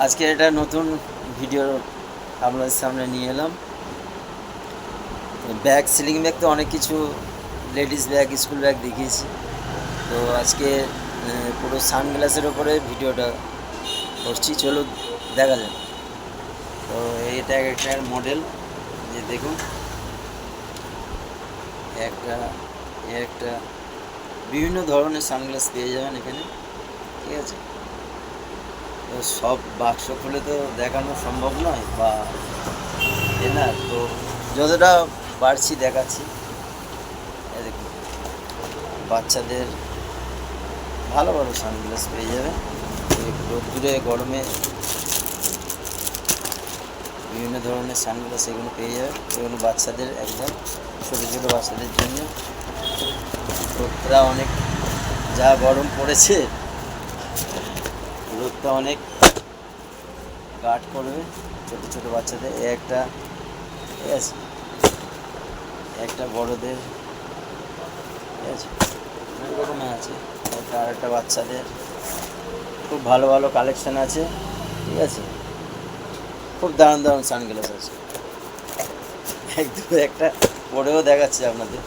আজকে এটা নতুন ভিডিও আপনাদের সামনে নিয়ে এলাম। ব্যাগ, সিলিং ব্যাগ তো অনেক কিছু, লেডিস ব্যাগ, স্কুল ব্যাগ দেখিয়েছি। তো আজকে পুরো সানগ্লাসের ওপরে ভিডিওটা করছি, চলো দেখা যাক। তো এটা একটা মডেল, যে দেখুন একটা একটা বিভিন্ন ধরনের সানগ্লাস পেয়ে যাবেন এখানে, ঠিক আছে। তো সব বাক্স খুলে তো দেখানো সম্ভব নয়, বা না, তো যতটা পারছি দেখাচ্ছি। এই দেখুন, বাচ্চাদের ভালো ভালো সানগ্লাস পেয়ে যাবে। রোদ্দুরে গরমে বিভিন্ন ধরনের সানগ্লাস এগুলো পেয়ে যাবে। এগুলো বাচ্চাদের, একদম ছোটো ছোটো বাচ্চাদের জন্য। রোদটা অনেক, যা গরম পড়েছে, রোদটা অনেক গার্ড করবে ছোটো ছোটো বাচ্চাদের। একটা, ঠিক আছে, একটা বড়দের, ঠিক আছে, অনেক রকমের আছে। একটা আর একটা বাচ্চাদের খুব ভালো ভালো কালেকশান আছে, ঠিক আছে। খুব দারুণ দারুণ সানগ্লাস আছে। একদম একটা পরেও দেখাচ্ছি আপনাদের,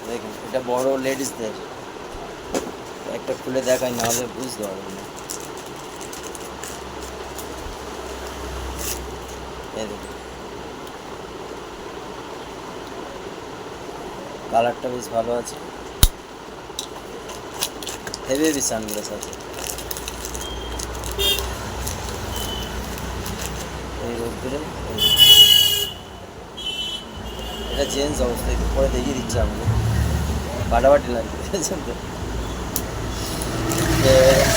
দেখুন এটা বড় লেডিসদের। একটা খুলে দেখাই, নাহলে বুঝতে পারবেন না। এই দেখুন, কালারটা বেশ ভালো আছে, হেভি হেভি সানগ্লাস আছে। এই রোদ্দুরে এটা চেঞ্জ অবস্থা, একটু পরে দেখিয়ে দিচ্ছে আমাকে, ফাটাফাটি লাগবে, বুঝেছেন তো।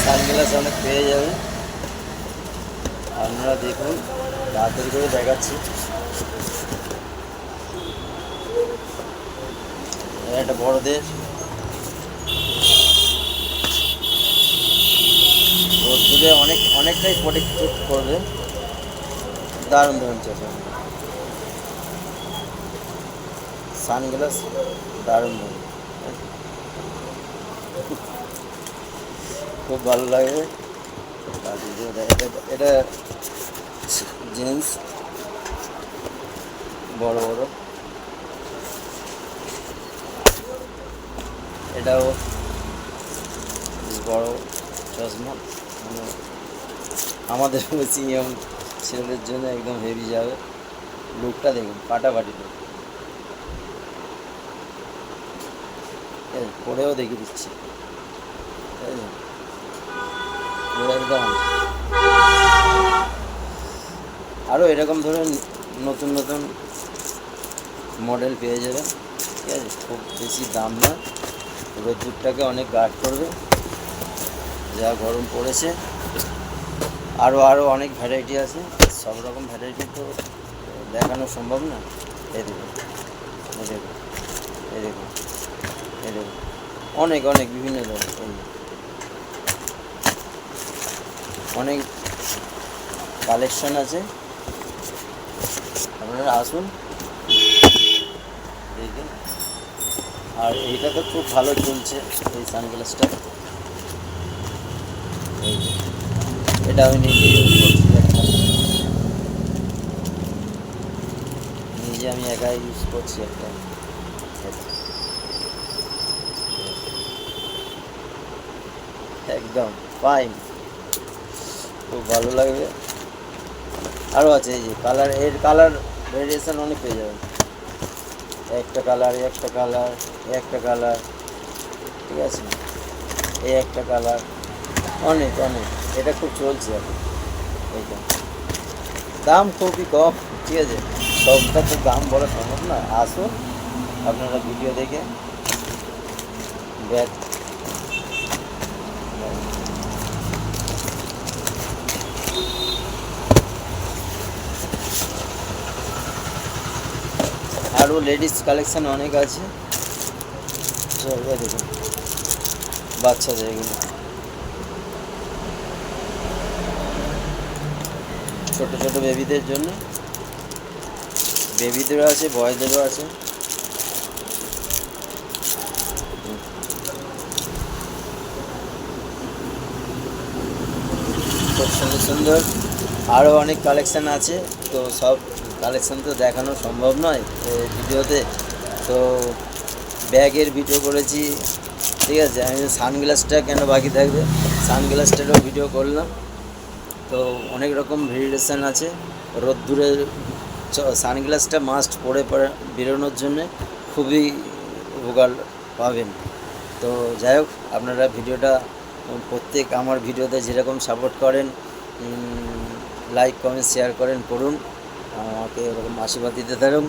সানগ্লাস অনেক পেয়ে যাবে, আপনারা দেখুন, তাড়াতাড়ি করে দেখাচ্ছি। একটা বড়দের, রোদ্দুরে অনেকটাই প্রোটেক্ট করবে। দারুণ দারুণ চশমা, সানগ্লাস দারুণ দারুণ, খুব ভালো লাগবে। এটা জিন্স বড় বড়, এটাও বড় চশমা, মানে আমাদের সিনিয়র ছেলেদের জন্য একদম হেভি যাবে। লুকটা দেখুন, ফাটাফাটি লুক। পরেও দেখিয়ে দিচ্ছি, একদম। আরও এরকম ধরুন নতুন নতুন মডেল পেয়ে যাবেন, ঠিক আছে। খুব বেশি দাম নয়, রোদ্দুরটাকে অনেক গার্ড করবে, যা গরম পড়েছে। আরও অনেক ভ্যারাইটি আছে, সব রকম ভ্যারাইটি তো দেখানো সম্ভব না। এই দেখুন, এই দেখুন, এই দেখুন, এই দেখুন, অনেক অনেক বিভিন্ন ধরনের, অনেক কালেকশন আছে। আপনারা আসুন, দেখুন। আর এইটা তো খুব ভালো চলছে, এই সানগ্লাসটা। এটা আমি নিজে ইউজ করছি, নিজে আমি একাই ইউজ করছি একটা। একদম ফাইন, খুব ভালো লাগবে। আরও আছে, এই যে কালার, এর কালার ভেরিয়েশন অনেক পেয়ে যাবেন। একটা কালার, একটা কালার, একটা কালার, ঠিক আছে, এই একটা কালার, অনেক অনেক। এটা খুব চলছে এখন, এইটা দাম খুবই কম, ঠিক আছে। সবটা তো দাম বলা সম্ভব না। আসুন আপনারা ভিডিও দেখে ব্যাগ, আরও লেডিস কালেকশান অনেক আছে। দেখুন বাচ্চাদের, এগুলো ছোটো ছোটো বেবিদের জন্য, বেবিদেরও আছে, বয়দেরও আছে। খুব সুন্দর সুন্দর আরও অনেক কালেকশান আছে, তো সব কালেকশান তো দেখানো সম্ভব নয় ভিডিওতে। তো ব্যাগের ভিডিও করেছি, ঠিক আছে। আমি সানগ্লাসটা কেন বাকি থাকবে, সানগ্লাসটারও ভিডিও করলাম। তো অনেক রকম ভেরিয়েশান আছে। রোদ্দুরে সানগ্লাসটা মাস্ট পরে বেরোনোর জন্যে খুবই উপকার পাবেন। তো যাই হোক, আপনারা ভিডিওটা প্রত্যেক আমার ভিডিওতে যেরকম সাপোর্ট করেন, লাইক কমেন্ট শেয়ার করুন, আমাকে এরকম আশীর্বাদ দিতে থাকুন।